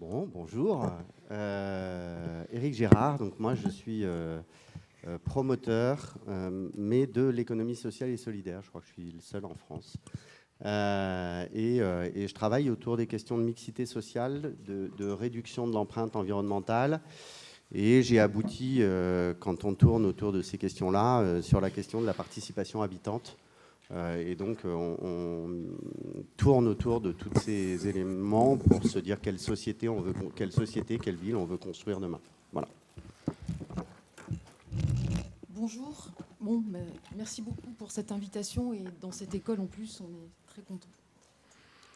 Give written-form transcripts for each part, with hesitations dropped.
Bonjour. Éric Gérard, donc moi je suis promoteur, mais de l'économie sociale et solidaire. Je crois que je suis le seul en France. Et je travaille autour des questions de mixité sociale, de réduction de l'empreinte environnementale. Et j'ai abouti, quand on tourne autour de ces questions-là, sur la question de la participation habitante. Et donc, on tourne autour de tous ces éléments pour se dire quelle société, quelle ville on veut construire demain. Voilà. Bonjour. Merci beaucoup pour cette invitation. Et dans cette école, en plus, on est très contents.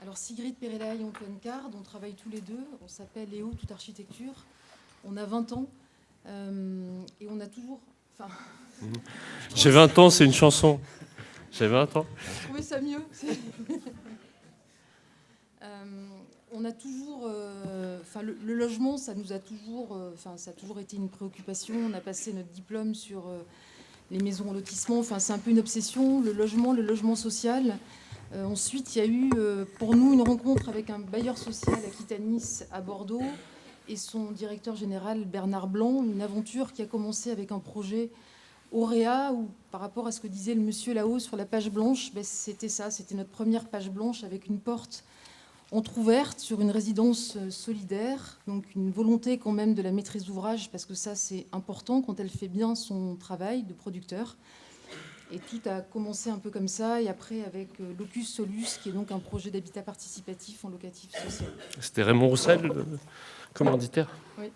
Alors, Sigrid Perella et Antoine Card, on travaille tous les deux. On s'appelle Léo Toute Architecture. On a 20 ans. Et on a toujours... J'ai 20 ans, c'est une chanson. J'ai 20 ans. Je trouvais ça mieux. On a toujours... le logement, ça nous a toujours... ça a toujours été une préoccupation. On a passé notre diplôme sur les maisons en lotissement. C'est un peu une obsession. Le logement social. Ensuite, il y a eu pour nous une rencontre avec un bailleur social Aquitanis à Bordeaux et son directeur général Bernard Blanc. Une aventure qui a commencé avec un projet Auréa, où par rapport à ce que disait le monsieur là-haut sur la page blanche, c'était ça, c'était notre première page blanche avec une porte entrouverte sur une résidence solidaire, donc une volonté quand même de la maîtrise d'ouvrage, parce que ça c'est important quand elle fait bien son travail de producteur. Et tout a commencé un peu comme ça, et après avec Locus Solus, qui est donc un projet d'habitat participatif en locatif social. C'était Raymond Roussel, le commanditaire. Oui.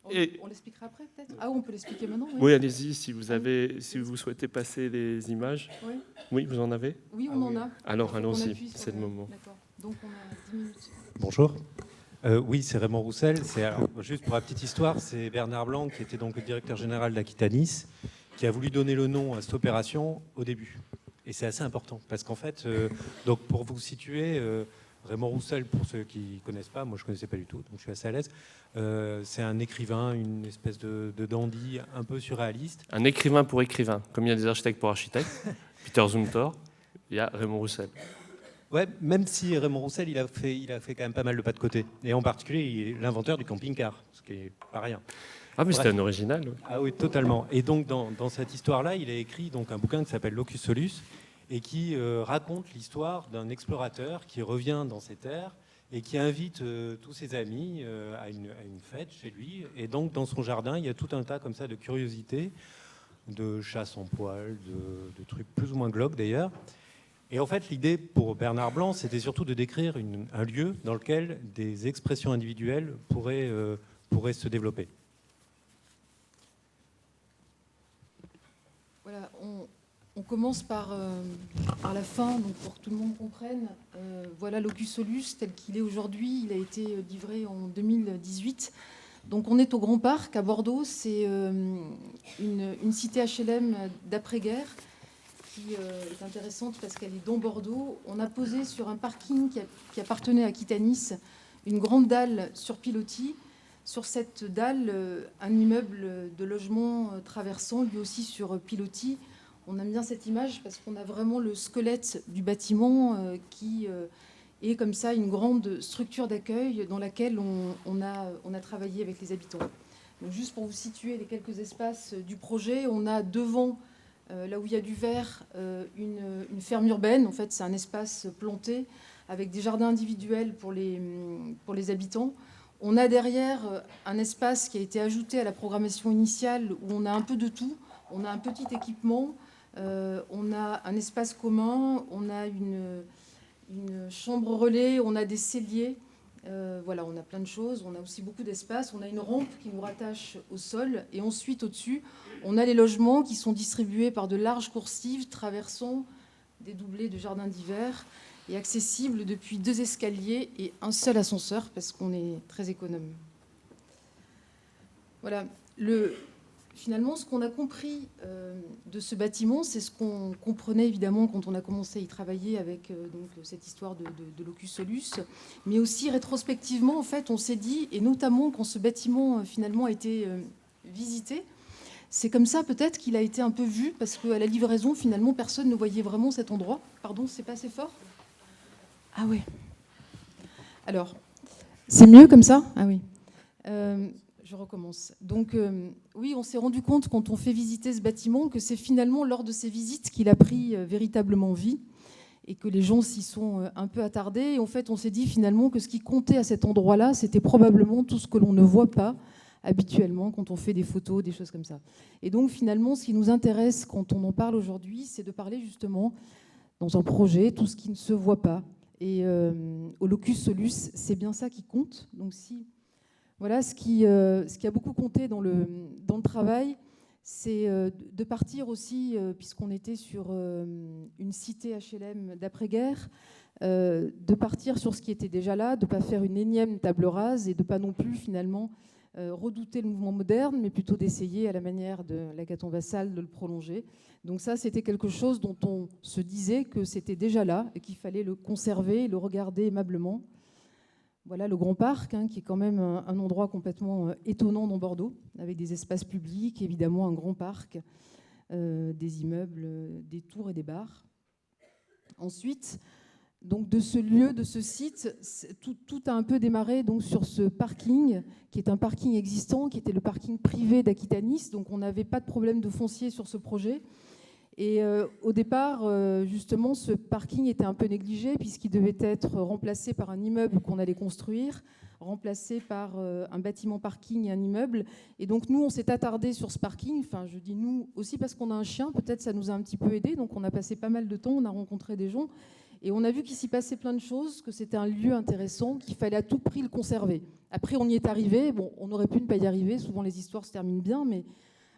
On l'expliquera après, peut-être. Ah, on peut l'expliquer maintenant. Oui, allez-y, si vous souhaitez passer les images. Oui, vous en avez ? Oui, on en a. Alors, allons-y, c'est le moment. D'accord. Donc, on a 10 minutes. Bonjour. Oui, c'est Raymond Roussel. Alors, juste pour la petite histoire, c'est Bernard Blanc, qui était donc le directeur général d'Aquitanis, qui a voulu donner le nom à cette opération au début. Et c'est assez important, parce qu'en fait, donc pour vous situer... Raymond Roussel, pour ceux qui ne connaissent pas, moi je ne connaissais pas du tout, donc je suis assez à l'aise. C'est un écrivain, une espèce de dandy un peu surréaliste. Un écrivain pour écrivain, comme il y a des architectes pour architectes. Peter Zumthor, il y a Raymond Roussel. Ouais, même si Raymond Roussel, il a fait quand même pas mal de pas de côté. Et en particulier, il est l'inventeur du camping-car, ce qui n'est pas rien. Ah, mais c'était un original. Ah oui, totalement. Et donc, dans cette histoire-là, il a écrit donc, un bouquin qui s'appelle Locus Solus, et qui raconte l'histoire d'un explorateur qui revient dans ces terres et qui invite tous ses amis à une fête chez lui. Et donc, dans son jardin, il y a tout un tas comme ça de curiosités, de chasse en poil, de trucs plus ou moins glauques d'ailleurs. Et en fait, l'idée pour Bernard Blanc, c'était surtout de décrire un lieu dans lequel des expressions individuelles pourraient se développer. Voilà, on commence par la fin, donc pour que tout le monde comprenne. Voilà Locus Solus tel qu'il est aujourd'hui. Il a été livré en 2018. Donc on est au Grand Parc à Bordeaux. C'est une cité HLM d'après-guerre qui est intéressante parce qu'elle est dans Bordeaux. On a posé sur un parking qui appartenait à Aquitanis une grande dalle sur pilotis. Sur cette dalle, un immeuble de logement traversant, lui aussi sur pilotis. On aime bien cette image parce qu'on a vraiment le squelette du bâtiment qui est comme ça une grande structure d'accueil dans laquelle on a travaillé avec les habitants. Donc juste pour vous situer les quelques espaces du projet, on a devant, là où il y a du vert, une ferme urbaine. En fait, c'est un espace planté avec des jardins individuels pour les habitants. On a derrière un espace qui a été ajouté à la programmation initiale où on a un peu de tout. On a un petit équipement. On a un espace commun, on a une chambre relais, on a des celliers, voilà, on a plein de choses. On a aussi beaucoup d'espace, on a une rampe qui nous rattache au sol. Et ensuite, au-dessus, on a les logements qui sont distribués par de larges coursives traversant des doublés de jardins d'hiver et accessibles depuis 2 escaliers et un seul ascenseur parce qu'on est très économe. Voilà, finalement, ce qu'on a compris de ce bâtiment, c'est ce qu'on comprenait évidemment quand on a commencé à y travailler avec donc, cette histoire de Locus Solus. Mais aussi rétrospectivement, en fait, on s'est dit, et notamment quand ce bâtiment finalement a été visité, c'est comme ça peut-être qu'il a été un peu vu, parce qu'à la livraison, finalement, personne ne voyait vraiment cet endroit. Pardon, c'est pas assez fort ? Ah ouais. Alors, C'est mieux comme ça? Ah oui. Je recommence. Donc, oui, on s'est rendu compte quand on fait visiter ce bâtiment que c'est finalement lors de ces visites qu'il a pris véritablement vie et que les gens s'y sont un peu attardés. Et en fait, on s'est dit finalement que ce qui comptait à cet endroit-là, c'était probablement tout ce que l'on ne voit pas habituellement quand on fait des photos, des choses comme ça. Et donc, finalement, ce qui nous intéresse quand on en parle aujourd'hui, c'est de parler justement, dans un projet, tout ce qui ne se voit pas. Et au locus solus, c'est bien ça qui compte. Donc, si... Voilà, ce qui a beaucoup compté dans le travail, c'est de partir aussi, puisqu'on était sur une cité HLM d'après-guerre, de partir sur ce qui était déjà là, de ne pas faire une énième table rase et de ne pas non plus finalement redouter le mouvement moderne, mais plutôt d'essayer à la manière de l'Agathon Vassal de le prolonger. Donc ça, c'était quelque chose dont on se disait que c'était déjà là et qu'il fallait le conserver et le regarder aimablement. Voilà le Grand Parc, hein, qui est quand même un endroit complètement étonnant dans Bordeaux, avec des espaces publics, évidemment un grand parc, des immeubles, des tours et des bars. Ensuite, donc de ce lieu, de ce site, tout a un peu démarré donc, sur ce parking, qui est un parking existant, qui était le parking privé d'Aquitanis. Donc on n'avait pas de problème de foncier sur ce projet. Et au départ, justement, ce parking était un peu négligé puisqu'il devait être remplacé par un immeuble qu'on allait construire, remplacé par un bâtiment parking et un immeuble. Et donc nous, on s'est attardé sur ce parking. Enfin, je dis nous aussi parce qu'on a un chien, peut-être ça nous a un petit peu aidé. Donc on a passé pas mal de temps, on a rencontré des gens. Et on a vu qu'il s'y passait plein de choses, que c'était un lieu intéressant, qu'il fallait à tout prix le conserver. Après, on y est arrivé. Bon, on aurait pu ne pas y arriver. Souvent, les histoires se terminent bien, mais...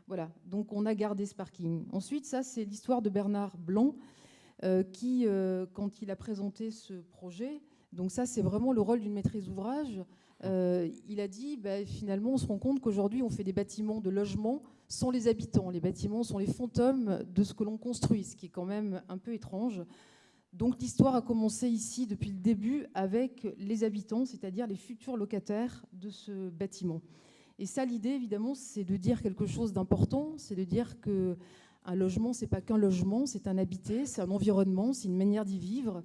Voilà, donc on a gardé ce parking. Ensuite, ça, c'est l'histoire de Bernard Blanc, qui, quand il a présenté ce projet, donc ça, c'est vraiment le rôle d'une maîtrise d'ouvrage, il a dit, finalement, on se rend compte qu'aujourd'hui, on fait des bâtiments de logement sans les habitants. Les bâtiments sont les fantômes de ce que l'on construit, ce qui est quand même un peu étrange. Donc l'histoire a commencé ici depuis le début avec les habitants, c'est-à-dire les futurs locataires de ce bâtiment. Et ça, l'idée, évidemment, c'est de dire quelque chose d'important, c'est de dire qu'un logement, ce n'est pas qu'un logement, c'est un habité, c'est un environnement, c'est une manière d'y vivre.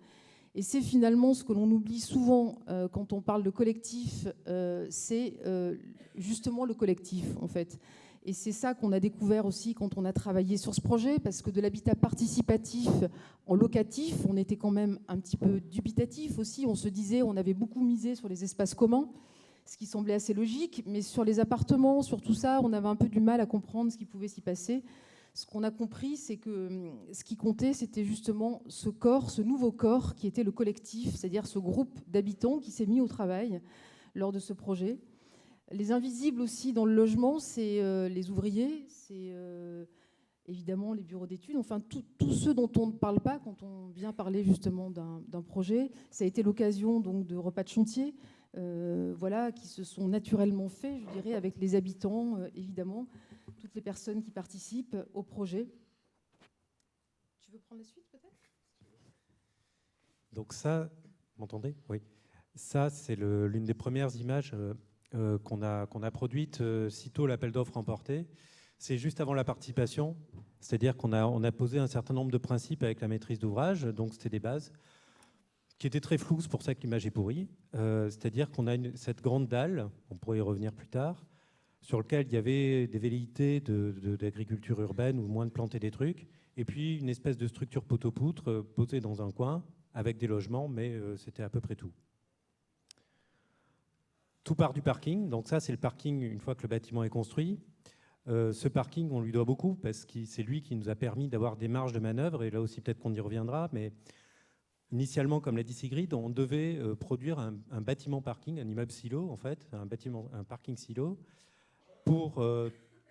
Et c'est finalement ce que l'on oublie souvent quand on parle de collectif, c'est justement le collectif, en fait. Et c'est ça qu'on a découvert aussi quand on a travaillé sur ce projet, parce que de l'habitat participatif en locatif, on était quand même un petit peu dubitatif aussi. On se disait, on avait beaucoup misé sur les espaces communs, ce qui semblait assez logique, mais sur les appartements, sur tout ça, on avait un peu du mal à comprendre ce qui pouvait s'y passer. Ce qu'on a compris, c'est que ce qui comptait, c'était justement ce corps, ce nouveau corps qui était le collectif, c'est-à-dire ce groupe d'habitants qui s'est mis au travail lors de ce projet. Les invisibles aussi dans le logement, c'est les ouvriers, c'est évidemment les bureaux d'études, enfin tous ceux dont on ne parle pas quand on vient parler justement d'un projet. Ça a été l'occasion donc de repas de chantier, voilà, qui se sont naturellement faits, je dirais, avec les habitants, évidemment, toutes les personnes qui participent au projet. Tu veux prendre la suite, peut-être ? Donc ça, vous m'entendez ? Oui. Ça, c'est l'une des premières images qu'on a produites sitôt l'appel d'offres remporté. C'est juste avant la participation, c'est-à-dire qu'on a posé un certain nombre de principes avec la maîtrise d'ouvrage, donc c'était des bases qui étaient très floues, c'est pour ça que l'image est pourrie. C'est-à-dire qu'on a cette grande dalle, on pourrait y revenir plus tard, sur lequel il y avait des velléités d'agriculture urbaine ou moins de planter des trucs, et puis une espèce de structure poteau-poutre posée dans un coin avec des logements, mais c'était à peu près tout. Tout part du parking, donc ça c'est le parking une fois que le bâtiment est construit. Ce parking, on lui doit beaucoup parce que c'est lui qui nous a permis d'avoir des marges de manœuvre, et là aussi peut-être qu'on y reviendra, mais initialement, comme l'a dit Sigrid, on devait produire un bâtiment parking, un immeuble silo en fait, un parking silo, pour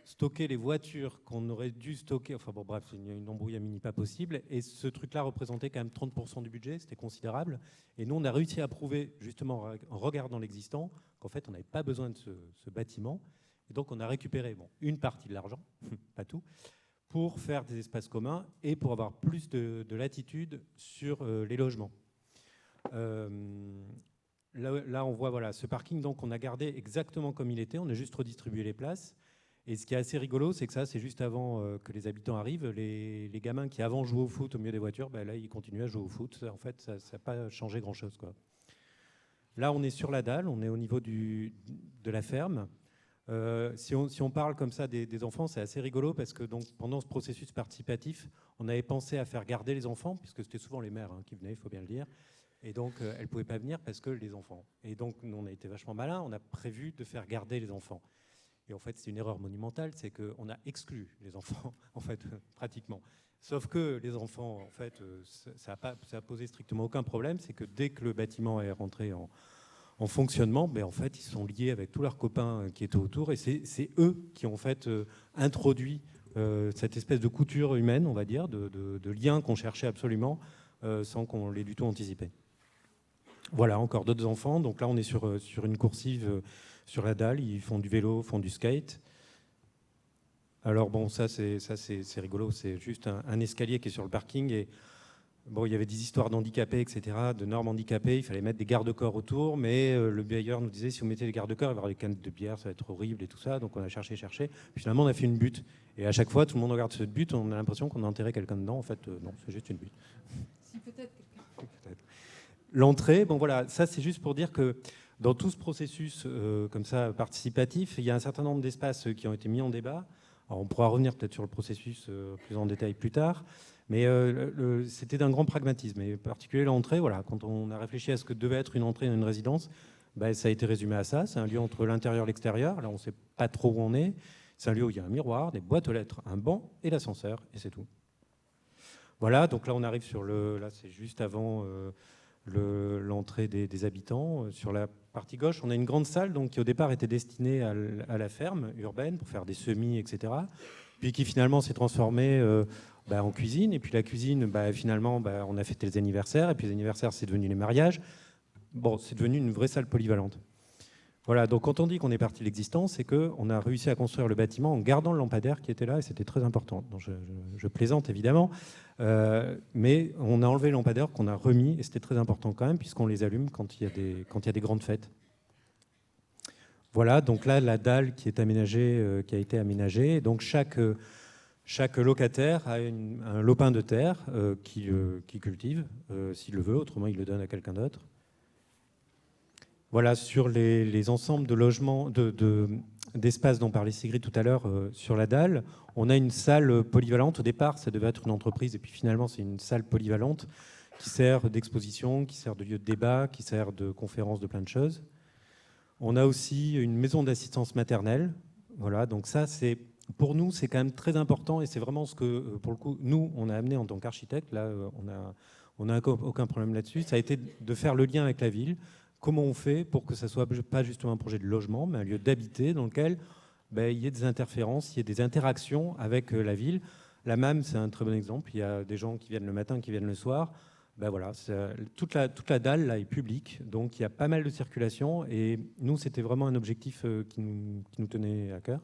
stocker les voitures qu'on aurait dû stocker. Enfin bon, bref, une embrouillamini pas possible. Et ce truc-là représentait quand même 30% du budget, c'était considérable. Et nous, on a réussi à prouver, justement, en regardant l'existant, qu'en fait, on n'avait pas besoin de ce bâtiment. Et donc, on a récupéré une partie de l'argent, pas tout, pour faire des espaces communs et pour avoir plus de latitude sur les logements. Là, on voit voilà, ce parking, donc on a gardé exactement comme il était, on a juste redistribué les places. Et ce qui est assez rigolo, c'est que ça, c'est juste avant que les habitants arrivent. Les gamins qui avant jouaient au foot au milieu des voitures, là, ils continuent à jouer au foot. En fait, ça n'a pas changé grand-chose, quoi. Là, on est sur la dalle, on est au niveau de la ferme. Si on parle comme ça des enfants, c'est assez rigolo parce que donc, pendant ce processus participatif, on avait pensé à faire garder les enfants, puisque c'était souvent les mères qui venaient, il faut bien le dire. Et donc, elles ne pouvaient pas venir parce que les enfants. Et donc, nous, on a été vachement malins, on a prévu de faire garder les enfants. Et en fait, c'est une erreur monumentale, c'est qu'on a exclu les enfants, en fait, pratiquement. Sauf que les enfants, en fait, ça a posé strictement aucun problème. C'est que dès que le bâtiment est rentré en fonctionnement, ben, en fait, ils sont liés avec tous leurs copains qui étaient autour. Et c'est eux qui ont en fait, introduit cette espèce de couture humaine, on va dire, de lien qu'on cherchait absolument, sans qu'on l'ait du tout anticipé. Voilà, encore d'autres enfants. Donc là, on est sur une coursive sur la dalle. Ils font du vélo, font du skate. Alors bon, ça c'est rigolo. C'est juste un escalier qui est sur le parking. Et bon, il y avait des histoires d'handicapés, etc., de normes handicapées. Il fallait mettre des garde-corps autour. Mais le bailleur nous disait, si vous mettez des garde-corps, il va y avoir des canettes de bière, ça va être horrible et tout ça. Donc on a cherché. Puis finalement, on a fait une butte. Et à chaque fois, tout le monde regarde cette butte. On a l'impression qu'on a enterré quelqu'un dedans. En fait, non, c'est juste une butte. Si, peut-être quelqu'un. Peut-être. L'entrée, bon voilà, ça c'est juste pour dire que dans tout ce processus comme ça participatif, il y a un certain nombre d'espaces qui ont été mis en débat. Alors, on pourra revenir peut-être sur le processus plus en détail plus tard, mais c'était d'un grand pragmatisme, et en particulier l'entrée. Voilà, quand on a réfléchi à ce que devait être une entrée dans une résidence, ben, ça a été résumé à ça. C'est un lieu entre l'intérieur et l'extérieur. Là, on ne sait pas trop où on est. C'est un lieu où il y a un miroir, des boîtes aux lettres, un banc et l'ascenseur, et c'est tout. Voilà, donc là on arrive sur là c'est juste avant l'entrée des habitants. Sur la partie gauche, on a une grande salle donc, qui au départ était destinée à la ferme urbaine pour faire des semis, etc. Puis qui finalement s'est transformée en cuisine. Et puis la cuisine, finalement, on a fêté les anniversaires. Et puis les anniversaires, c'est devenu les mariages. Bon, c'est devenu une vraie salle polyvalente. Voilà, donc quand on dit qu'on est parti de l'existence, c'est qu'on a réussi à construire le bâtiment en gardant le lampadaire qui était là, et c'était très important. Donc je plaisante évidemment, mais on a enlevé le lampadaire qu'on a remis, et c'était très important quand même, puisqu'on les allume quand il y a des grandes fêtes. Voilà, donc là, la dalle qui a été aménagée. Donc chaque locataire a un lopin de terre qui cultive, s'il le veut, autrement il le donne à quelqu'un d'autre. Voilà, sur les ensembles de logements, d'espaces dont parlait Sigrid tout à l'heure sur la dalle, on a une salle polyvalente. Au départ, ça devait être une entreprise, et puis finalement, c'est une salle polyvalente qui sert d'exposition, qui sert de lieu de débat, qui sert de conférence, de plein de choses. On a aussi une maison d'assistance maternelle. Voilà, donc ça, pour nous, c'est quand même très important, et c'est vraiment ce que, pour le coup, nous, on a amené en tant qu'architecte. Là, on n'a aucun problème là-dessus. Ça a été de faire le lien avec la ville. Comment on fait pour que ça ne soit pas justement un projet de logement, mais un lieu d'habiter dans lequel il y ait des interférences, il y ait des interactions avec la ville. La MAM, c'est un très bon exemple. Il y a des gens qui viennent le matin, qui viennent le soir. Voilà, toute la dalle là, est publique, donc il y a pas mal de circulation. Et nous, c'était vraiment un objectif qui nous tenait à cœur.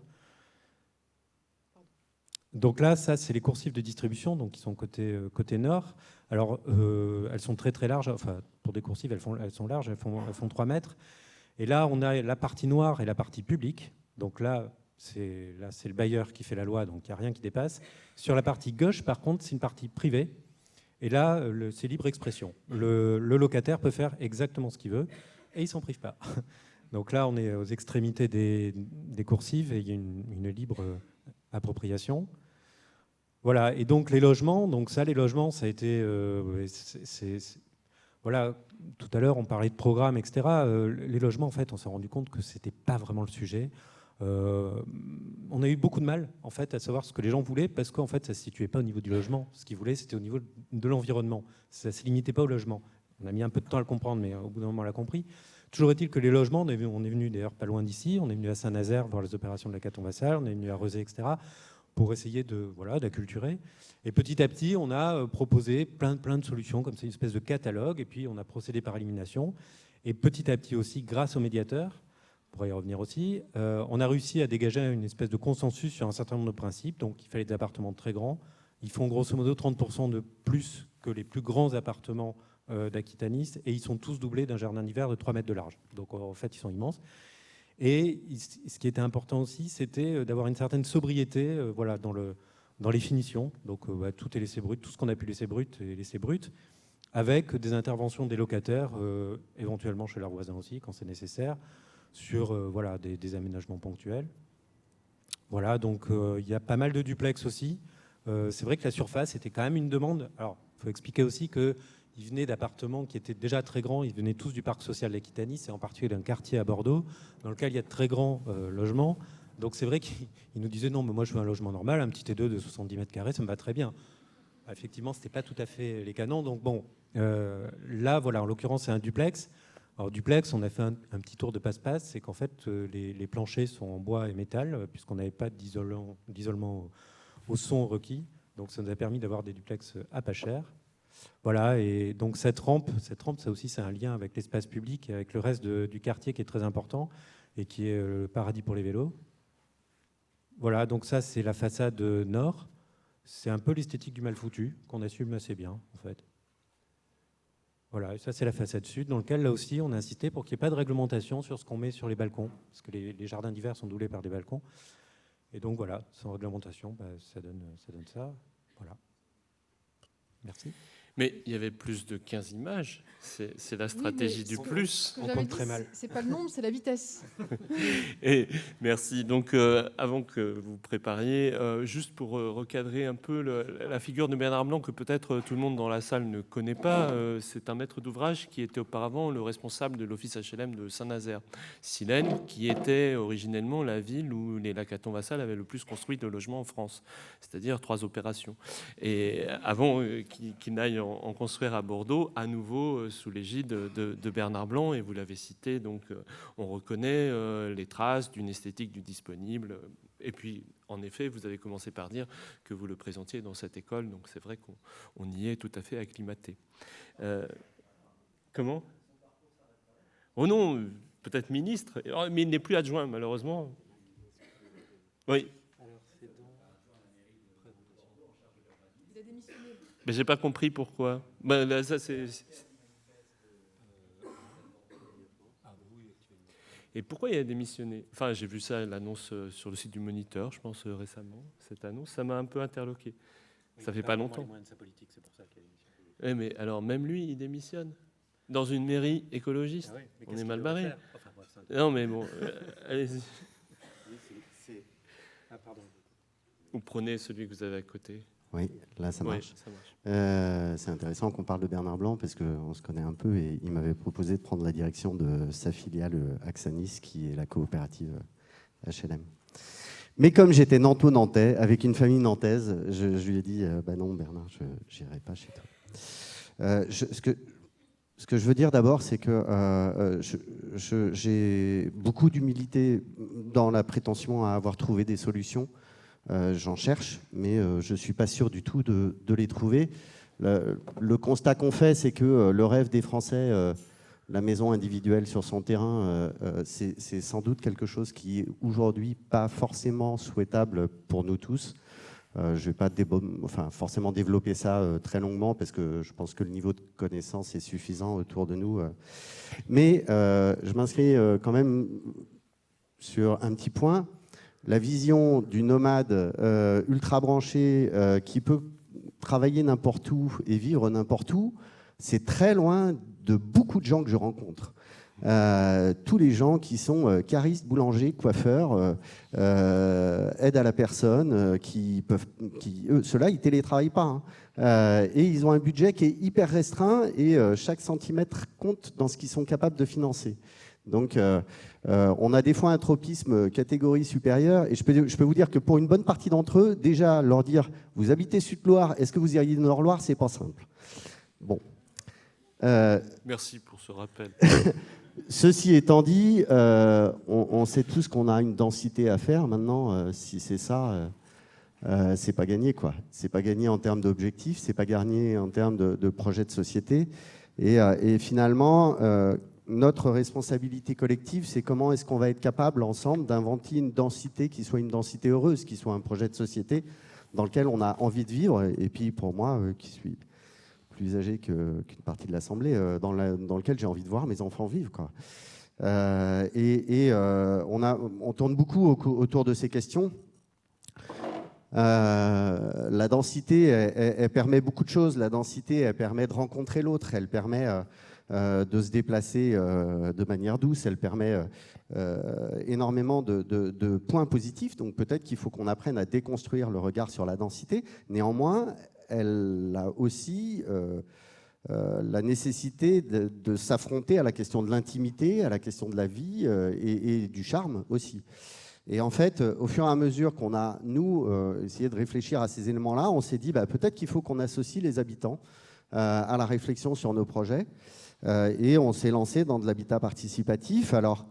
Donc là, ça, c'est les coursives de distribution, donc qui sont côté nord. Alors, elles sont très très larges. Enfin, pour des coursives, elles sont larges, elles font 3 mètres. Et là, on a la partie noire et la partie publique. Donc là, c'est le bailleur qui fait la loi, donc il n'y a rien qui dépasse. Sur la partie gauche, par contre, c'est une partie privée. Et là, c'est libre expression. Le locataire peut faire exactement ce qu'il veut et il ne s'en prive pas. Donc là, on est aux extrémités des coursives et il y a une libre appropriation. Voilà, et donc les logements, ça a été... voilà, tout à l'heure, on parlait de programmes, etc. Les logements, en fait, on s'est rendu compte que ce n'était pas vraiment le sujet. On a eu beaucoup de mal, en fait, à savoir ce que les gens voulaient, parce qu'en fait, ça ne se situait pas au niveau du logement. Ce qu'ils voulaient, c'était au niveau de l'environnement. Ça ne se limitait pas au logement. On a mis un peu de temps à le comprendre, mais au bout d'un moment, on l'a compris. Toujours est-il que les logements, on est venu d'ailleurs pas loin d'ici, on est venu à Saint-Nazaire voir les opérations de la Caton Vassal, on est venu à Rezé, etc., pour essayer d'acculturer. Et petit à petit, on a proposé plein de solutions, comme c'est une espèce de catalogue, et puis on a procédé par élimination. Et petit à petit aussi, grâce aux médiateurs, on pourra y revenir aussi, on a réussi à dégager une espèce de consensus sur un certain nombre de principes. Donc il fallait des appartements très grands. Ils font grosso modo 30% de plus que les plus grands appartements d'Aquitanis, et ils sont tous doublés d'un jardin d'hiver de 3 mètres de large. Donc en fait, ils sont immenses. Et ce qui était important aussi, c'était d'avoir une certaine sobriété dans les finitions. Donc tout est laissé brut, tout ce qu'on a pu laisser brut est laissé brut. avec des interventions des locataires, éventuellement chez leurs voisins aussi, quand c'est nécessaire, sur voilà, des aménagements ponctuels. Voilà, donc il y a pas mal de duplex aussi. C'est vrai que la surface était quand même une demande. Alors, il faut expliquer aussi qu'ils venaient d'appartements qui étaient déjà très grands. Ils venaient tous du parc social d'Aquitanie. C'est en particulier d'un quartier à Bordeaux, dans lequel il y a de très grands logements. Donc c'est vrai qu'ils nous disaient non, mais moi je veux un logement normal, un petit T2 de 70 mètres carrés, ça me va très bien. Effectivement, ce n'était pas tout à fait les canons. Donc bon, là, voilà, en l'occurrence, c'est un duplex. Alors, duplex, on a fait un petit tour de passe-passe. C'est qu'en fait, les planchers sont en bois et métal, puisqu'on n'avait pas d'isolement au son requis. Donc, ça nous a permis d'avoir des duplex à pas cher. Voilà, et donc cette rampe, ça aussi, c'est un lien avec l'espace public et avec le reste du quartier qui est très important et qui est le paradis pour les vélos. Voilà, donc ça, c'est la façade nord. C'est un peu l'esthétique du mal foutu, qu'on assume assez bien, en fait. Voilà, et ça, c'est la façade sud, dans laquelle, là aussi, on a insisté pour qu'il n'y ait pas de réglementation sur ce qu'on met sur les balcons, parce que les jardins d'hiver sont doublés par des balcons. Et donc, voilà, sans réglementation, ça donne ça. Voilà. Merci. Mais il y avait plus de 15 images. C'est la stratégie du plus. On compte très mal. C'est pas le nombre, c'est la vitesse. Et merci. Donc, avant que vous prépariez, juste pour recadrer un peu la figure de Bernard Blanc, que peut-être tout le monde dans la salle ne connaît pas, c'est un maître d'ouvrage qui était auparavant le responsable de l'office HLM de Saint-Nazaire, Silène, qui était originellement la ville où les Lacaton-Vassal avaient le plus construit de logements en France, c'est-à-dire 3 opérations. Et avant qu'il n'aille en construire à Bordeaux, à nouveau sous l'égide de Bernard Blanc, et vous l'avez cité, donc on reconnaît les traces d'une esthétique du disponible. Et puis, en effet, vous avez commencé par dire que vous le présentiez dans cette école, donc c'est vrai qu'on y est tout à fait acclimaté. Comment ? Oh non, peut-être ministre, mais il n'est plus adjoint, malheureusement. Oui. Mais j'ai pas compris pourquoi. Là, ça, Et pourquoi il a démissionné ? Enfin, j'ai vu ça, l'annonce sur le site du Moniteur, je pense, récemment. Cette annonce, ça m'a un peu interloqué. Ça fait pas longtemps. Oui, mais alors, même lui, il démissionne dans une mairie écologiste. Ah oui, on est mal barré. Non, mais bon, allez-y. Ah, pardon. Vous prenez celui que vous avez à côté. Oui, là ça marche. Oui, ça marche. C'est intéressant qu'on parle de Bernard Blanc parce qu'on se connaît un peu et il m'avait proposé de prendre la direction de sa filiale Axanis, qui est la coopérative HLM. Mais comme j'étais nantais avec une famille nantaise, je lui ai dit non Bernard, je n'irai pas chez toi. Ce que je veux dire d'abord, c'est que j'ai beaucoup d'humilité dans la prétention à avoir trouvé des solutions. J'en cherche, mais je ne suis pas sûr du tout de les trouver. Le constat qu'on fait, c'est que le rêve des Français, la maison individuelle sur son terrain, c'est sans doute quelque chose qui est aujourd'hui pas forcément souhaitable pour nous tous. Je ne vais pas forcément développer ça très longuement parce que je pense que le niveau de connaissance est suffisant autour de nous. Mais je m'inscris quand même sur un petit point. La vision du nomade ultra branché qui peut travailler n'importe où et vivre n'importe où, c'est très loin de beaucoup de gens que je rencontre. Tous les gens qui sont caristes, boulangers, coiffeurs, aident à la personne, ceux-là, ils ne télétravaillent pas. Et ils ont un budget qui est hyper restreint et chaque centimètre compte dans ce qu'ils sont capables de financer. Donc, on a des fois un tropisme catégorie supérieure. Et je peux vous dire que pour une bonne partie d'entre eux, déjà, leur dire « Vous habitez Sud-Loire, est-ce que vous iriez Nord-Loire ?» c'est pas simple. Bon. Merci pour ce rappel. Ceci étant dit, on sait tous qu'on a une densité à faire. Maintenant, si c'est ça, c'est pas gagné, quoi. C'est pas gagné en termes d'objectifs, c'est pas gagné en termes de projet de société. Et finalement, notre responsabilité collective, c'est comment est-ce qu'on va être capable ensemble d'inventer une densité qui soit une densité heureuse, qui soit un projet de société dans lequel on a envie de vivre. Et puis pour moi, qui suis plus âgé qu'une partie de l'Assemblée, dans lequel j'ai envie de voir mes enfants vivre, quoi. On tourne beaucoup autour de ces questions. La densité, elle permet beaucoup de choses. La densité, elle permet de rencontrer l'autre, elle permet de se déplacer de manière douce, elle permet énormément de points positifs. Donc peut-être qu'il faut qu'on apprenne à déconstruire le regard sur la densité. Néanmoins, elle a aussi la nécessité de s'affronter à la question de l'intimité, à la question de la vie et du charme aussi. Et en fait, au fur et à mesure qu'on a, nous, essayé de réfléchir à ces éléments-là, on s'est dit peut-être qu'il faut qu'on associe les habitants à la réflexion sur nos projets. Et on s'est lancé dans de l'habitat participatif. Alors,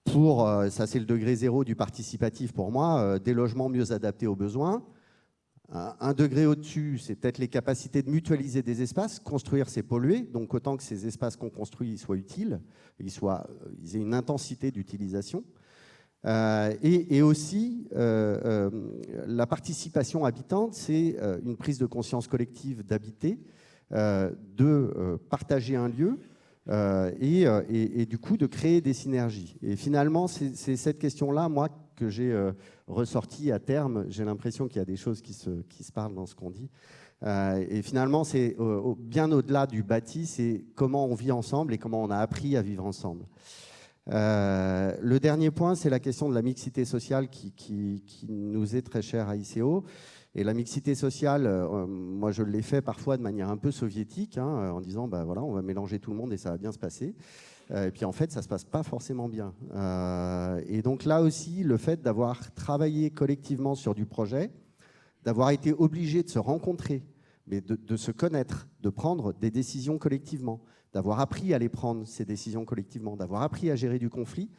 ça c'est le degré zéro du participatif pour moi, des logements mieux adaptés aux besoins. Un degré au-dessus, c'est peut-être les capacités de mutualiser des espaces. Construire, c'est polluer. Donc, autant que ces espaces qu'on construit soient utiles, ils aient une intensité d'utilisation. Et aussi, la participation habitante, c'est une prise de conscience collective d'habiter, de partager un lieu et du coup de créer des synergies. Et finalement, c'est cette question-là, moi, que j'ai ressortie à terme. J'ai l'impression qu'il y a des choses qui se parlent dans ce qu'on dit. Et finalement, c'est bien au-delà du bâti, c'est comment on vit ensemble et comment on a appris à vivre ensemble. Le dernier point, c'est la question de la mixité sociale qui nous est très chère à ICO. Et la mixité sociale, moi je l'ai fait parfois de manière un peu soviétique, en disant voilà, on va mélanger tout le monde et ça va bien se passer. Et puis en fait, ça ne se passe pas forcément bien. Et donc là aussi, le fait d'avoir travaillé collectivement sur du projet, d'avoir été obligé de se rencontrer, mais de se connaître, de prendre des décisions collectivement, d'avoir appris à les prendre, ces décisions collectivement, d'avoir appris à gérer du conflit,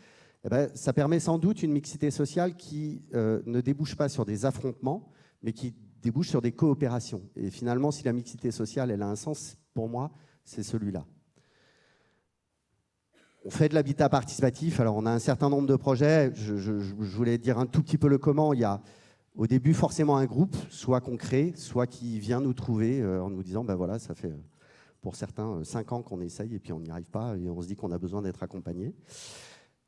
ça permet sans doute une mixité sociale qui ne débouche pas sur des affrontements, mais qui débouche sur des coopérations. Et finalement, si la mixité sociale, elle a un sens, pour moi, c'est celui-là. On fait de l'habitat participatif, alors on a un certain nombre de projets. Je voulais dire un tout petit peu le comment. Il y a au début forcément un groupe, soit qu'on crée, soit qui vient nous trouver en nous disant, voilà, ça fait pour certains 5 ans qu'on essaye et puis on n'y arrive pas et on se dit qu'on a besoin d'être accompagné.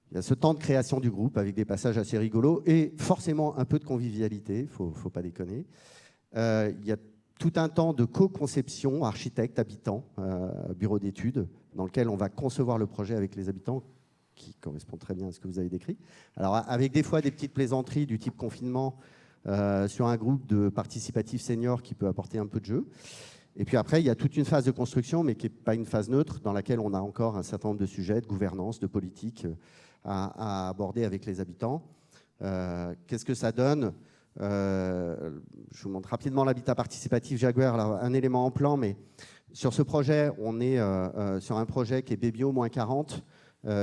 Il y a ce temps de création du groupe avec des passages assez rigolos et forcément un peu de convivialité, il ne faut pas déconner. Il y a tout un temps de co-conception, architecte, habitant, bureau d'études, dans lequel on va concevoir le projet avec les habitants, qui correspond très bien à ce que vous avez décrit. Alors avec des fois des petites plaisanteries du type confinement sur un groupe de participatifs seniors qui peut apporter un peu de jeu. Et puis après, il y a toute une phase de construction, mais qui n'est pas une phase neutre, dans laquelle on a encore un certain nombre de sujets, de gouvernance, de politique à aborder avec les habitants. Qu'est-ce que ça donne ? Je vous montre rapidement l'habitat participatif Jaguar. Alors, un élément en plan, mais sur ce projet, on est sur un projet qui est BBio -40,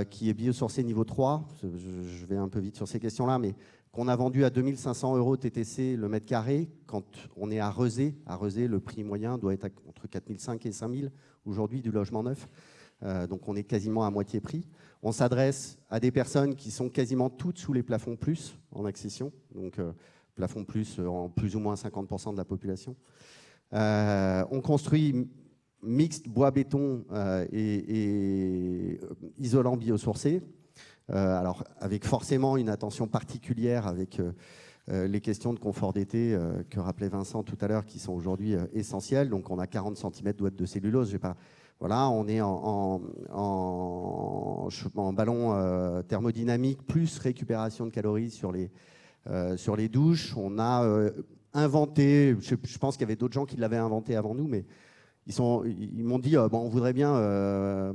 qui est biosourcé niveau 3. Je vais un peu vite sur ces questions-là, mais qu'on a vendu à 2 500 € TTC le mètre carré. Quand on est à Rezé, le prix moyen doit être entre 4 500 et 5 000 aujourd'hui du logement neuf. Donc on est quasiment à moitié prix. On s'adresse à des personnes qui sont quasiment toutes sous les plafonds plus en accession. Donc plafond plus en plus ou moins 50% de la population. On construit mixte bois-béton et isolant biosourcé. Alors avec forcément une attention particulière avec les questions de confort d'été que rappelait Vincent tout à l'heure, qui sont aujourd'hui essentielles. Donc on a 40 cm d'ouate de cellulose. Voilà, on est en ballon thermodynamique plus récupération de calories sur les douches. On a inventé, je pense qu'il y avait d'autres gens qui l'avaient inventé avant nous, mais ils m'ont dit on voudrait bien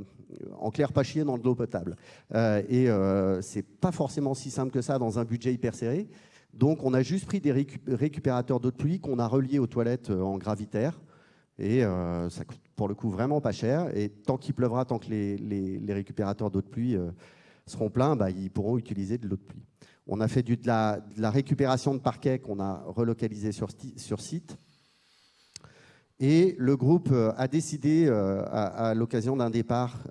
en clair pas chier dans de l'eau potable. C'est pas forcément si simple que ça dans un budget hyper serré. Donc on a juste pris des récupérateurs d'eau de pluie qu'on a reliés aux toilettes en gravitaire. Et ça coûte pour le coup vraiment pas cher. Et tant qu'il pleuvra, tant que les récupérateurs d'eau de pluie seront pleins, ils pourront utiliser de l'eau de pluie. On a fait de la récupération de parquet qu'on a relocalisé sur site. Et le groupe a décidé, à l'occasion d'un départ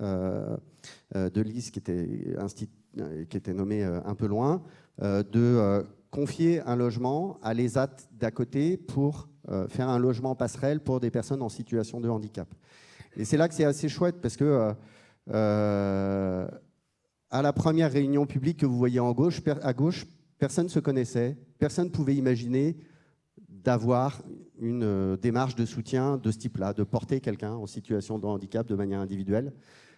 de Lise, qui était nommé un peu loin, de confier un logement à l'ESAT d'à côté pour faire un logement passerelle pour des personnes en situation de handicap. Et c'est là que c'est assez chouette parce que à la première réunion publique que vous voyez à gauche, personne ne se connaissait, personne ne pouvait imaginer d'avoir une démarche de soutien de ce type-là, de porter quelqu'un en situation de handicap de manière individuelle.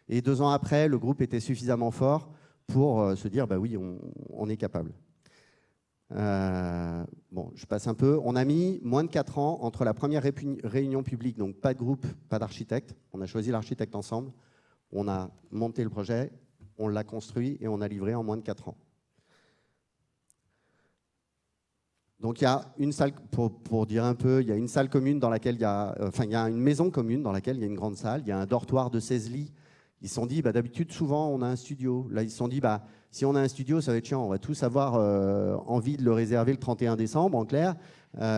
Et 2 ans après, le groupe était suffisamment fort pour se dire, bah oui, on est capable. Bon, je passe un peu. On a mis moins de 4 ans entre la première réunion publique, donc pas de groupe, pas d'architecte. On a choisi l'architecte ensemble. On a monté le projet, on l'a construit et on a livré en moins de 4 ans. Donc il y a une salle, pour dire un peu, il y a une salle commune dans laquelle il y a, il y a une maison commune dans laquelle il y a une grande salle. Il y a un dortoir de 16 lits. Ils se sont dit, bah, d'habitude, souvent, on a un studio. Là, ils se sont dit, bah, si on a un studio, ça va être chiant. On va tous avoir envie de le réserver le 31 décembre, en clair.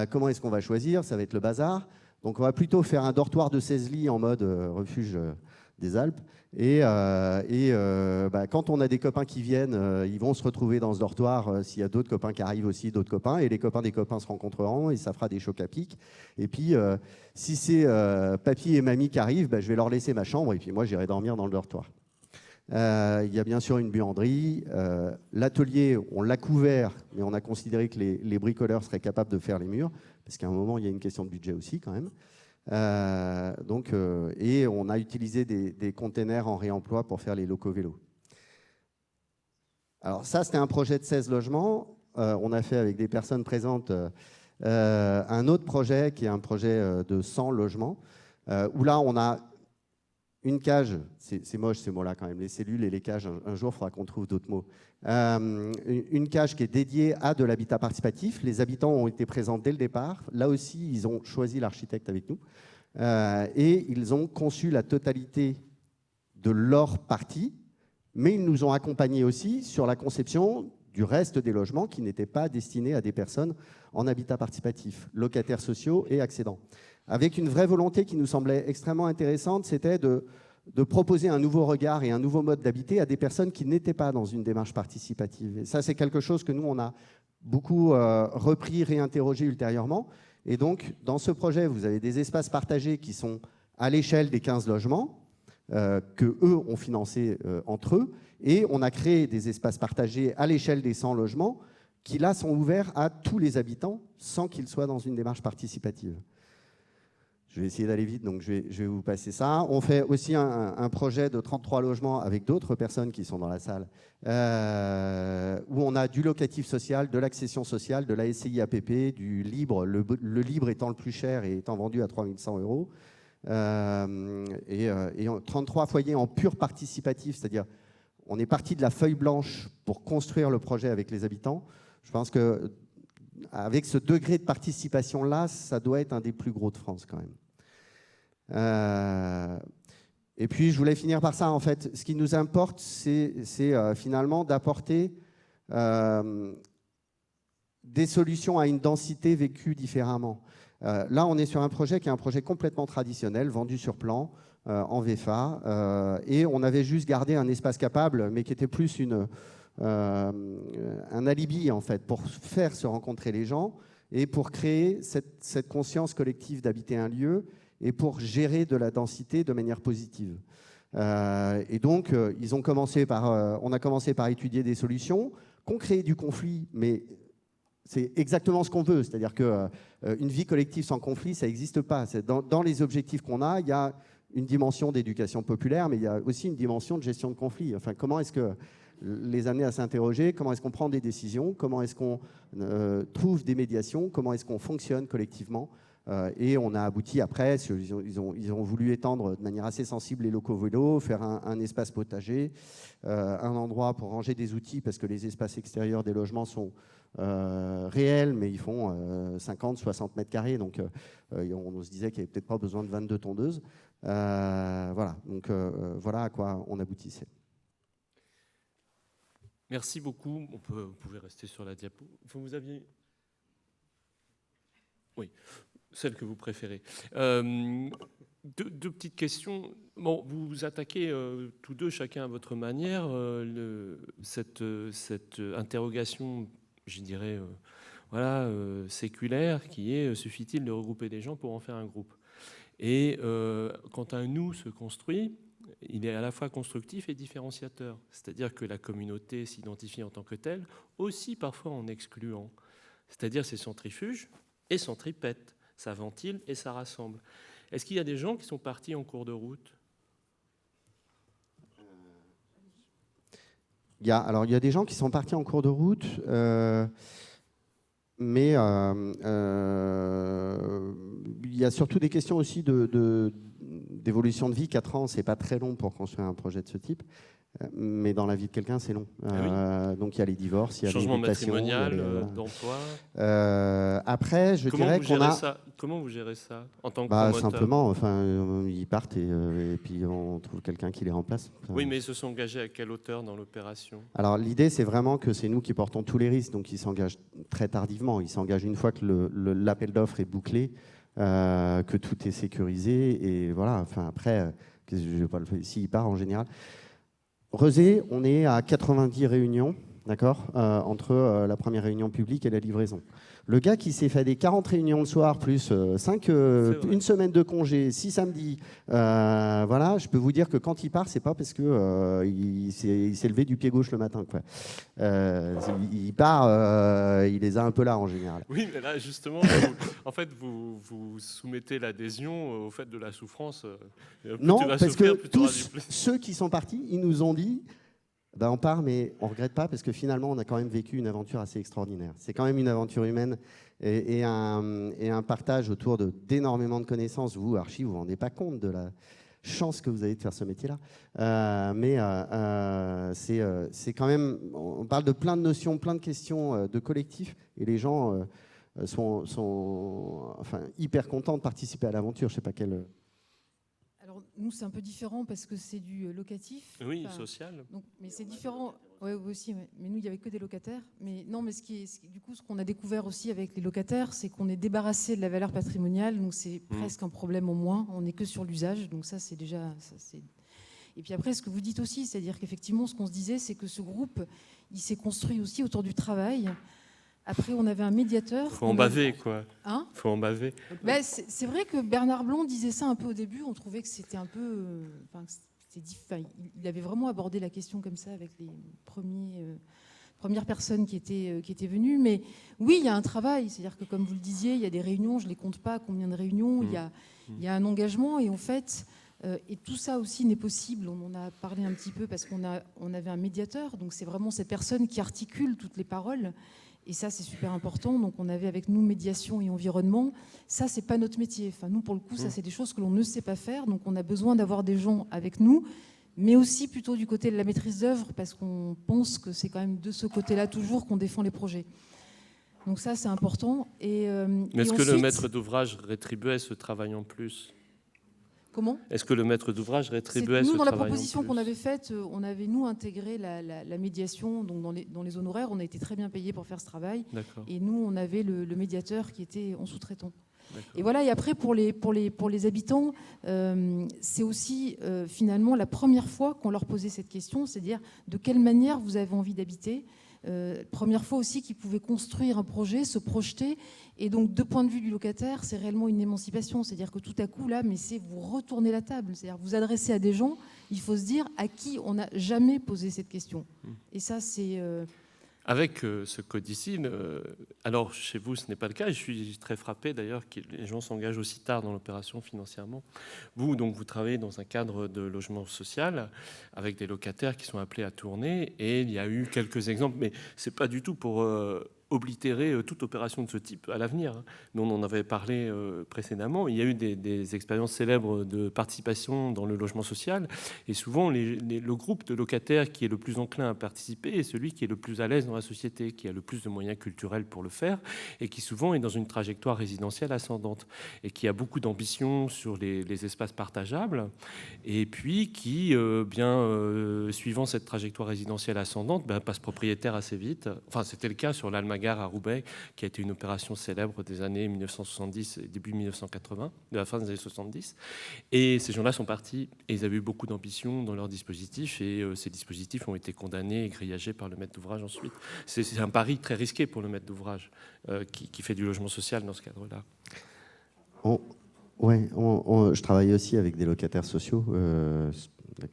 Comment est-ce qu'on va choisir? Ça va être le bazar. Donc, on va plutôt faire un dortoir de 16 lits en mode refuge des Alpes. Et quand on a des copains qui viennent, ils vont se retrouver dans ce dortoir. S'il y a d'autres copains qui arrivent aussi, d'autres copains. Et les copains des copains se rencontreront et ça fera des chocs à pic. Et puis, si c'est papy et mamie qui arrivent, je vais leur laisser ma chambre et puis moi, j'irai dormir dans le dortoir. Il y a bien sûr une buanderie. L'atelier, on l'a couvert, mais on a considéré que les bricoleurs seraient capables de faire les murs, parce qu'à un moment, il y a une question de budget aussi quand même. Et on a utilisé des containers en réemploi pour faire les locaux vélos. Alors ça, c'était un projet de 16 logements. On a fait avec des personnes présentes un autre projet qui est un projet de 100 logements, où là, on a une cage, c'est moche ces mots-là quand même, les cellules et les cages, un jour, il faudra qu'on trouve d'autres mots. Une cage qui est dédiée à de l'habitat participatif. Les habitants ont été présents dès le départ. Là aussi, ils ont choisi l'architecte avec nous. Et ils ont conçu la totalité de leur partie, mais ils nous ont accompagnés aussi sur la conception du reste des logements qui n'étaient pas destinés à des personnes en habitat participatif, locataires sociaux et accédants. Avec une vraie volonté qui nous semblait extrêmement intéressante, c'était de proposer un nouveau regard et un nouveau mode d'habiter à des personnes qui n'étaient pas dans une démarche participative. Et ça, c'est quelque chose que nous, on a beaucoup repris, réinterrogé ultérieurement. Et donc, dans ce projet, vous avez des espaces partagés qui sont à l'échelle des 15 logements, qu'eux ont financés entre eux. Et on a créé des espaces partagés à l'échelle des 100 logements qui, là, sont ouverts à tous les habitants sans qu'ils soient dans une démarche participative. Je vais essayer d'aller vite, donc je vais vous passer ça. On fait aussi un projet de 33 logements avec d'autres personnes qui sont dans la salle, où on a du locatif social, de l'accession sociale, de la SCI-APP, du libre, le libre étant le plus cher et étant vendu à 3 100 €. Et 33 foyers en pur participatif, c'est-à-dire on est parti de la feuille blanche pour construire le projet avec les habitants. Je pense qu'avec ce degré de participation-là, ça doit être un des plus gros de France quand même. Et puis, je voulais finir par ça, en fait. Ce qui nous importe, c'est finalement d'apporter des solutions à une densité vécue différemment. Là, on est sur un projet qui est un projet complètement traditionnel, vendu sur plan, en VFA, et on avait juste gardé un espace capable, mais qui était plus un alibi, en fait, pour faire se rencontrer les gens et pour créer cette conscience collective d'habiter un lieu et pour gérer de la densité de manière positive. Et donc, on a commencé par étudier des solutions, qu'on crée du conflit, mais c'est exactement ce qu'on veut. C'est-à-dire qu'une vie collective sans conflit, ça n'existe pas. Dans les objectifs qu'on a, il y a une dimension d'éducation populaire, mais il y a aussi une dimension de gestion de conflit. Enfin, comment est-ce que les amener à s'interroger, comment est-ce qu'on prend des décisions, comment est-ce qu'on trouve des médiations, comment est-ce qu'on fonctionne collectivement. Et on a abouti après, ils ont voulu étendre de manière assez sensible les locaux vélos, faire un espace potager, un endroit pour ranger des outils, parce que les espaces extérieurs des logements sont réels, mais ils font 50, 60 mètres carrés, donc on se disait qu'il n'y avait peut-être pas besoin de 22 tondeuses. Voilà, donc voilà à quoi on aboutissait. Merci beaucoup. Vous pouvez rester sur la diapo. Vous aviez... Oui, celle que vous préférez. Deux petites questions. Bon, vous vous attaquez tous deux, chacun à votre manière, cette interrogation, je dirais, séculaire, qui est suffit-il de regrouper des gens pour en faire un groupe? Et quand un nous se construit, il est à la fois constructif et différenciateur. C'est-à-dire que la communauté s'identifie en tant que telle, aussi parfois en excluant. C'est-à-dire ces centrifuges, et centripète. Ça ventile et ça rassemble. Est-ce qu'il y a des gens qui sont partis en cours de route? Il y a des gens qui sont partis en cours de route, mais il y a surtout des questions aussi d'évolution de vie. 4 ans, c'est pas très long pour construire un projet de ce type, mais dans la vie de quelqu'un, c'est long. Donc il y a les divorces, il y a changement les mutations, matrimonial, d'emploi. Après, je dirais qu'on a... Comment vous gérez ça en tant que promoteur? Simplement, ils partent et puis on trouve quelqu'un qui les remplace. Oui, mais ils se sont engagés à quelle hauteur dans l'opération? Alors l'idée, c'est vraiment que c'est nous qui portons tous les risques, donc ils s'engagent très tardivement. Ils s'engagent une fois que l'appel d'offres est bouclé, que tout est sécurisé, et voilà. Après, s'il part en général. Rezé, on est à 90 réunions, d'accord, entre la première réunion publique et la livraison. Le gars qui s'est fait des 40 réunions le soir, plus une semaine de congé, 6 samedis, voilà, je peux vous dire que quand il part, c'est pas parce que il s'est levé du pied gauche le matin, quoi. Il part, il les a un peu là en général. Oui, mais là, justement, vous soumettez l'adhésion au fait de la souffrance. Non, parce que tous ceux qui sont partis, ils nous ont dit... on part, mais on ne regrette pas parce que finalement, on a quand même vécu une aventure assez extraordinaire. C'est quand même une aventure humaine et un partage autour d'énormément de connaissances. Vous, Archie, vous ne vous rendez pas compte de la chance que vous avez de faire ce métier-là. C'est quand même... On parle de plein de notions, plein de questions de collectif et les gens sont hyper contents de participer à l'aventure. Je ne sais pas quelle... Alors, nous, c'est un peu différent parce que c'est du locatif. Oui, social. Donc, mais c'est différent. Oui, aussi. Ouais. Mais nous, il n'y avait que des locataires. Mais non, mais du coup, ce qu'on a découvert aussi avec les locataires, c'est qu'on est débarrassé de la valeur patrimoniale. Donc, c'est presque un problème en moins. On n'est que sur l'usage. Donc, ça, c'est déjà... Et puis après, ce que vous dites aussi, c'est-à-dire qu'effectivement, ce qu'on se disait, c'est que ce groupe, il s'est construit aussi autour du travail. Après, on avait un médiateur. Faut en baver, quoi. Hein ? Faut en baver. Ben, c'est vrai que Bernard Blanc disait ça un peu au début. On trouvait que c'était un peu... il avait vraiment abordé la question comme ça avec les premières personnes qui étaient venues. Mais oui, il y a un travail. C'est-à-dire que, comme vous le disiez, il y a des réunions. Je ne les compte pas, combien de réunions. Il y a un engagement. Et en fait... et tout ça aussi n'est possible. On en a parlé un petit peu parce qu'on avait un médiateur. Donc, c'est vraiment cette personne qui articule toutes les paroles. Et ça, c'est super important. Donc, on avait avec nous médiation et environnement. Ça, c'est pas notre métier. Enfin, nous, pour le coup, ça, c'est des choses que l'on ne sait pas faire. Donc, on a besoin d'avoir des gens avec nous, mais aussi plutôt du côté de la maîtrise d'œuvre, parce qu'on pense que c'est quand même de ce côté-là toujours qu'on défend les projets. Donc, ça, c'est important. Mais est-ce que le maître d'ouvrage rétribuait ce travail en plus ? Comment ? Est-ce que le maître d'ouvrage rétribuait ce travail en plus ? Nous, dans la proposition qu'on avait faite, on avait, nous, intégré la médiation. Donc, dans les honoraires, on a été très bien payés pour faire ce travail. D'accord. Et nous, on avait le médiateur qui était en sous-traitant. Et voilà. Et après, pour les habitants, c'est aussi finalement la première fois qu'on leur posait cette question, c'est-à-dire de quelle manière vous avez envie d'habiter. Première fois aussi qu'ils pouvaient construire un projet, se projeter. Et donc, de point de vue du locataire, c'est réellement une émancipation. C'est-à-dire que tout à coup, là, mais c'est vous retournez la table. C'est-à-dire vous adressez à des gens, il faut se dire à qui on n'a jamais posé cette question. Et ça, c'est... Avec ce codicile, alors chez vous, ce n'est pas le cas. Et je suis très frappé d'ailleurs que les gens s'engagent aussi tard dans l'opération financièrement. Vous, donc, vous travaillez dans un cadre de logement social avec des locataires qui sont appelés à tourner. Et il y a eu quelques exemples, mais ce n'est pas du tout pour oblitérer toute opération de ce type à l'avenir. Nous, on en avait parlé précédemment. Il y a eu des expériences célèbres de participation dans le logement social. Et souvent, le groupe de locataires qui est le plus enclin à participer est celui qui est le plus à l'aise dans la société, qui a le plus de moyens culturels pour le faire et qui souvent est dans une trajectoire résidentielle ascendante et qui a beaucoup d'ambition sur les espaces partageables et puis qui, suivant cette trajectoire résidentielle ascendante, passe propriétaire assez vite. Enfin, c'était le cas sur l'Alma Gare à Roubaix, qui a été une opération célèbre des années 1970 et début 1980, de la fin des années 70. Et ces gens-là sont partis et ils avaient eu beaucoup d'ambition dans leurs dispositifs et ces dispositifs ont été condamnés et grillagés par le maître d'ouvrage ensuite. C'est un pari très risqué pour le maître d'ouvrage qui fait du logement social dans ce cadre-là. Je travaille aussi avec des locataires sociaux. La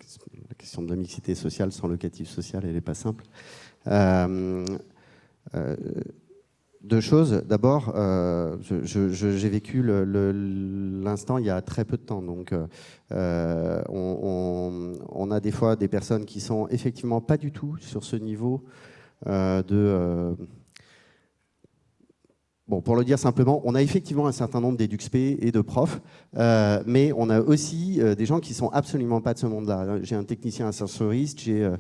question de la mixité sociale sans locatif social, elle n'est pas simple. Deux choses. D'abord, j'ai vécu l'instant il y a très peu de temps. Donc, on a des fois des personnes qui sont effectivement pas du tout sur ce niveau Bon, pour le dire simplement, on a effectivement un certain nombre d'EduxP et de profs, mais on a aussi des gens qui sont absolument pas de ce monde-là. J'ai un technicien ascensoriste, j'ai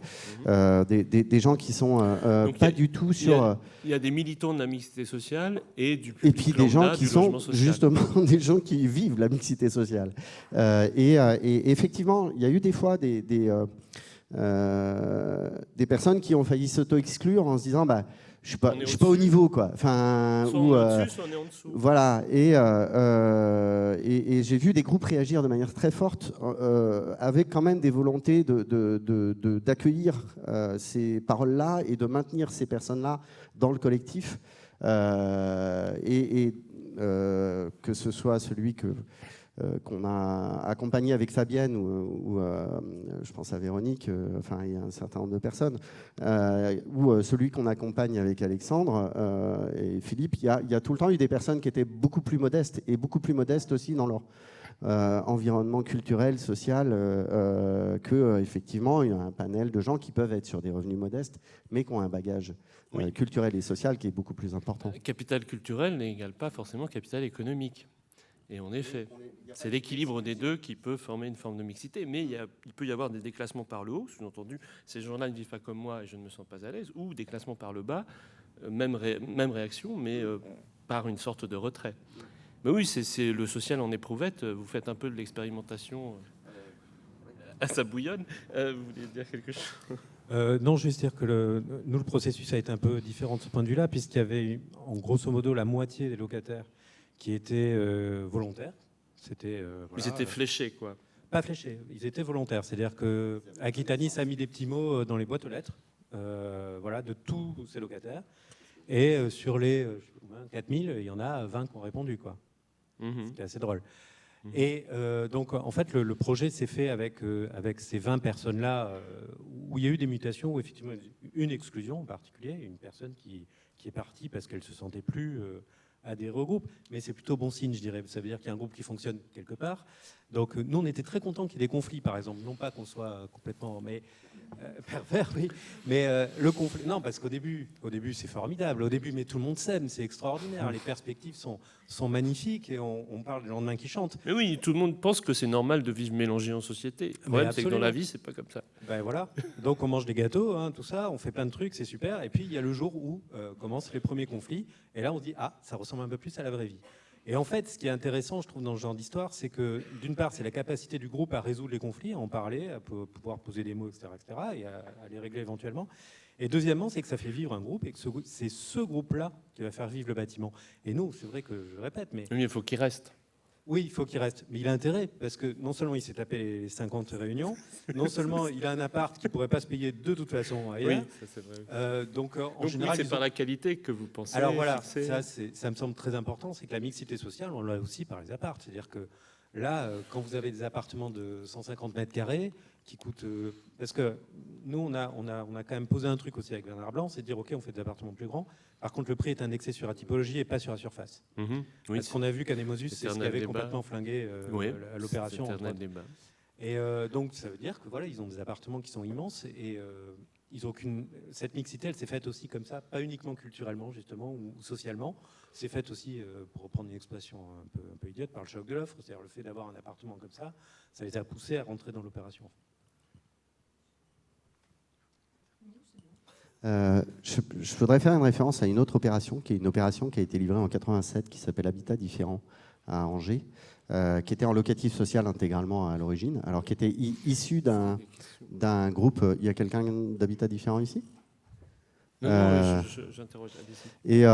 des gens qui sont pas du tout sur... Il y a des militants de la mixité sociale et du public et puis des gens qui sont justement des gens qui vivent la mixité sociale. Et effectivement, il y a eu des fois des personnes qui ont failli s'auto-exclure en se disant... je suis pas au niveau, quoi. Enfin, soit on est au-dessus, soit on est en dessous. Voilà. Et j'ai vu des groupes réagir de manière très forte, avec quand même des volontés d'accueillir ces paroles-là et de maintenir ces personnes-là dans le collectif. Que ce soit celui qu'on a accompagné avec Fabienne ou je pense à Véronique, enfin il y a un certain nombre de personnes, ou celui qu'on accompagne avec Alexandre et Philippe, il y a tout le temps eu des personnes qui étaient beaucoup plus modestes et beaucoup plus modestes aussi dans leur environnement culturel, social, que effectivement il y a un panel de gens qui peuvent être sur des revenus modestes mais qui ont un bagage culturel et social qui est beaucoup plus important. Capital culturel n'égale pas forcément capital économique. Et en effet, c'est l'équilibre des deux qui peut former une forme de mixité. Mais il peut y avoir des déclassements par le haut, sous-entendu, ces gens-là ne vivent pas comme moi et je ne me sens pas à l'aise, ou des classements par le bas, même réaction, mais par une sorte de retrait. Mais oui, c'est le social en éprouvette. Vous faites un peu de l'expérimentation à sa bouillonne. Vous voulez dire quelque chose ? Non, juste dire que nous, le processus a été un peu différent de ce point de vue-là, puisqu'il y avait, en grosso modo, la moitié des locataires qui étaient volontaires. Ils étaient fléchés, quoi. Pas fléchés, ils étaient volontaires. C'est-à-dire que Aquitanis a mis des petits mots dans les boîtes aux lettres, de tous ces locataires. Et sur les 4000, il y en a 20 qui ont répondu, quoi. C'était assez drôle. Et donc, en fait, le projet s'est fait avec ces 20 personnes-là, où il y a eu des mutations, où effectivement, une exclusion en particulier, une personne qui est partie parce qu'elle ne se sentait plus adhérer au groupe. Mais c'est plutôt bon signe, je dirais. Ça veut dire qu'il y a un groupe qui fonctionne quelque part. Donc, nous, on était très contents qu'il y ait des conflits, par exemple. Non pas qu'on soit complètement pervers, oui. Mais le conflit... Non, parce qu'au début, c'est formidable. Au début, mais tout le monde s'aime, c'est extraordinaire. Les perspectives sont magnifiques et on parle des lendemains qui chantent. Mais oui, tout le monde pense que c'est normal de vivre mélangé en société. Le problème, c'est que dans la vie, c'est pas comme ça. Ben voilà. Donc, on mange des gâteaux, tout ça, on fait plein de trucs, c'est super. Et puis, il y a le jour où commencent les premiers conflits. Et là, on dit, ça ressemble un peu plus à la vraie vie. Et en fait, ce qui est intéressant, je trouve, dans ce genre d'histoire, c'est que, d'une part, c'est la capacité du groupe à résoudre les conflits, à en parler, à pouvoir poser des mots, etc., et à les régler éventuellement. Et deuxièmement, c'est que ça fait vivre un groupe et que c'est ce groupe-là qui va faire vivre le bâtiment. Et nous, c'est vrai que je le répète, mais... Oui, il faut qu'il reste. Oui, il faut qu'il reste. Mais il a intérêt, parce que non seulement il s'est tapé les 50 réunions, non seulement il a un appart qui ne pourrait pas se payer de toute façon ailleurs. Oui, ça c'est vrai. Donc oui, c'est par la qualité que vous pensez. Alors voilà, ça me semble très important, c'est que la mixité sociale, on l'a aussi par les apparts. C'est-à-dire que là, quand vous avez des appartements de 150 mètres carrés qui coûtent... parce que nous, on a quand même posé un truc aussi avec Bernard Blanc, c'est de dire, OK, on fait des appartements plus grands. Par contre, le prix est indexé sur la typologie et pas sur la surface. Oui, parce qu'on a vu qu'Anemosus, c'est ce qui avait complètement flingué l'opération. Et donc, ça veut dire que voilà, ils ont des appartements qui sont immenses et ils ont cette mixité, elle s'est faite aussi comme ça, pas uniquement culturellement justement ou socialement. C'est faite aussi, pour reprendre une expression un peu idiote, par le choc de l'offre. C'est-à-dire le fait d'avoir un appartement comme ça les a poussés à rentrer dans l'opération. Je voudrais faire une référence à une autre opération, qui est une opération qui a été livrée en 87, qui s'appelle Habitat Différent à Angers, qui était en locatif social intégralement à l'origine, alors qui était issu d'un groupe. Il y a quelqu'un d'Habitat Différent ici ? Non, j'interroge. Et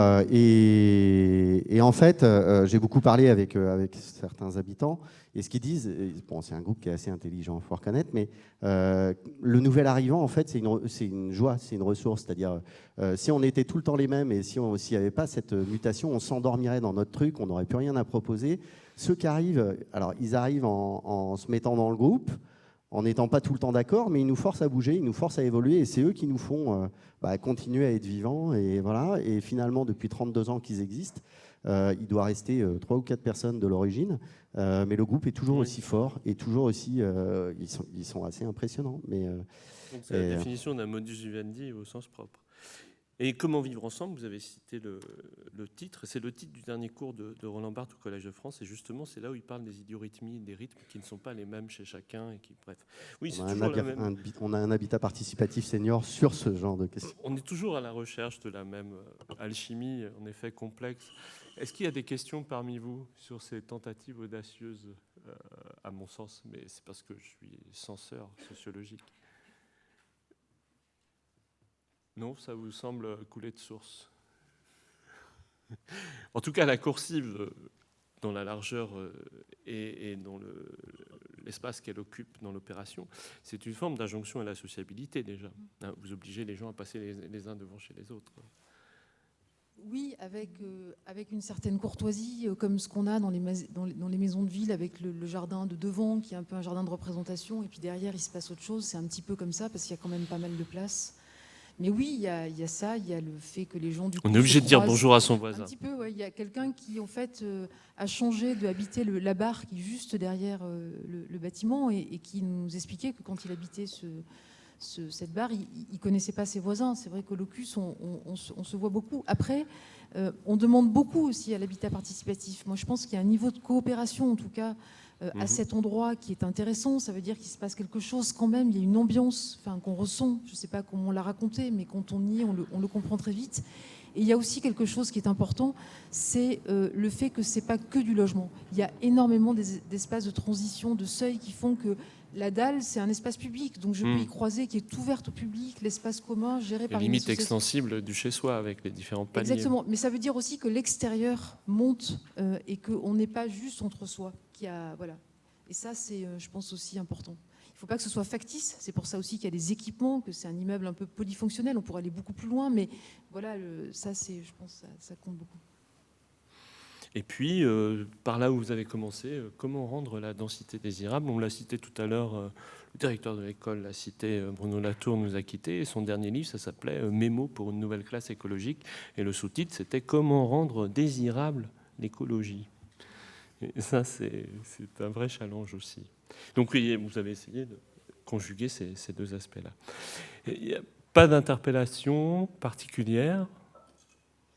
en fait, j'ai beaucoup parlé avec certains habitants, et ce qu'ils disent, bon, c'est un groupe qui est assez intelligent, il faut reconnaître, mais le nouvel arrivant, en fait, c'est une joie, c'est une ressource. C'est-à-dire, si on était tout le temps les mêmes et s'il n'y avait pas cette mutation, on s'endormirait dans notre truc, on n'aurait plus rien à proposer. Ceux qui arrivent, alors ils arrivent en se mettant dans le groupe, en n'étant pas tout le temps d'accord, mais ils nous forcent à bouger, ils nous forcent à évoluer, et c'est eux qui nous font continuer à être vivants. Et voilà. Et finalement, depuis 32 ans qu'ils existent, il doit rester 3 ou 4 personnes de l'origine, mais le groupe est toujours aussi fort et toujours aussi. Ils sont assez impressionnants. Donc c'est la définition d'un modus vivendi au sens propre. Et comment vivre ensemble, vous avez cité le titre, c'est le titre du dernier cours de Roland Barthes au Collège de France, et justement c'est là où il parle des idiorhythmies, des rythmes qui ne sont pas les mêmes chez chacun, et qui, bref. Oui, c'est toujours la même. On a un habitat participatif senior sur ce genre de questions. On est toujours à la recherche de la même alchimie, en effet complexe. Est-ce qu'il y a des questions parmi vous sur ces tentatives audacieuses, à mon sens, mais c'est parce que je suis censeur sociologique? Non, ça vous semble couler de source? En tout cas, la coursive, dans la largeur et dans l'espace qu'elle occupe dans l'opération, c'est une forme d'injonction à la sociabilité déjà. Vous obligez les gens à passer les uns devant chez les autres. Oui, avec une certaine courtoisie, comme ce qu'on a dans les maisons de ville, avec le jardin de devant, qui est un peu un jardin de représentation, et puis derrière, il se passe autre chose. C'est un petit peu comme ça, parce qu'il y a quand même pas mal de place. Mais oui, il y a ça, il y a le fait que les gens... On est obligé de dire bonjour à son voisin. Un petit peu, ouais. Il y a quelqu'un qui, en fait, a changé de habiter la barre qui est juste derrière le bâtiment, et qui nous expliquait que quand il habitait cette barre, il ne connaissait pas ses voisins. C'est vrai qu'au Locus, on se voit beaucoup. Après, on demande beaucoup aussi à l'habitat participatif. Moi, je pense qu'il y a un niveau de coopération, en tout cas, à cet endroit qui est intéressant. Ça veut dire qu'il se passe quelque chose quand même. Il y a une ambiance qu'on ressent. Je ne sais pas comment on l'a raconté, mais quand on y est, on le comprend très vite. Et il y a aussi quelque chose qui est important, c'est le fait que ce n'est pas que du logement. Il y a énormément d'espaces de transition, de seuils qui font que la dalle, c'est un espace public, donc je peux y croiser, qui est ouverte au public, l'espace commun géré par une limite association. extensible du chez-soi avec les différents paliers. Exactement, mais ça veut dire aussi que l'extérieur monte et qu'on n'est pas juste entre soi. Voilà. Et ça, c'est, je pense, aussi important. Il ne faut pas que ce soit factice, c'est pour ça aussi qu'il y a des équipements, que c'est un immeuble un peu polyfonctionnel, on pourrait aller beaucoup plus loin, mais voilà, ça, je pense, ça compte beaucoup. Et puis, par là où vous avez commencé, comment rendre la densité désirable? On l'a cité tout à l'heure, le directeur de l'école l'a cité, Bruno Latour nous a quittés, et son dernier livre, ça s'appelait « Mémo pour une nouvelle classe écologique », et le sous-titre, c'était « Comment rendre désirable l'écologie ». Et ça, c'est un vrai challenge aussi. Donc oui, vous avez essayé de conjuguer ces deux aspects-là. Il n'y a pas d'interpellation particulière.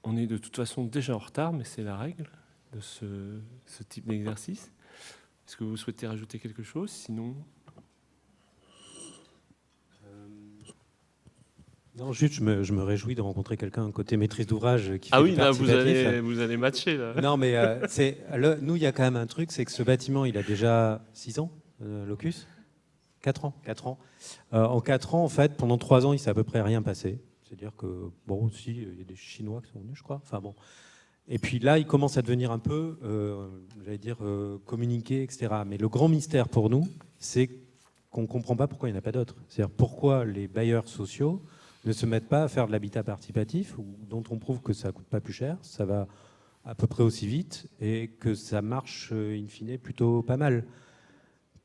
On est de toute façon déjà en retard, mais c'est la règle de ce type d'exercice. Est-ce que vous souhaitez rajouter quelque chose? Sinon... Non, juste, je me réjouis de rencontrer quelqu'un côté maîtrise d'ouvrage qui fait oui, du là, participatif. vous allez matcher. Là. Non, mais nous, il y a quand même un truc, c'est que ce bâtiment, il a déjà 6 ans, Locus 4 ans. 4 ans. En 4 ans, en fait, pendant 3 ans, il ne s'est à peu près rien passé. C'est-à-dire que, bon, aussi, il y a des Chinois qui sont venus, je crois. Enfin, bon. Et puis là, il commence à devenir un peu, j'allais dire, communiqué, etc. Mais le grand mystère pour nous, c'est qu'on ne comprend pas pourquoi il n'y en a pas d'autres. C'est-à-dire pourquoi les bailleurs sociaux ne se mettent pas à faire de l'habitat participatif, dont on prouve que ça ne coûte pas plus cher, ça va à peu près aussi vite, et que ça marche, in fine, plutôt pas mal.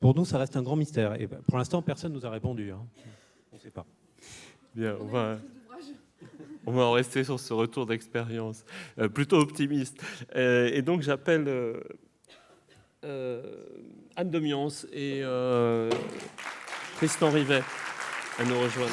Pour nous, ça reste un grand mystère. Et pour l'instant, personne ne nous a répondu. Hein. On ne sait pas. Bien, on va en rester sur ce retour d'expérience, plutôt optimiste. Et donc, j'appelle Anne Domiance et Tristan Rivet à nous rejoindre.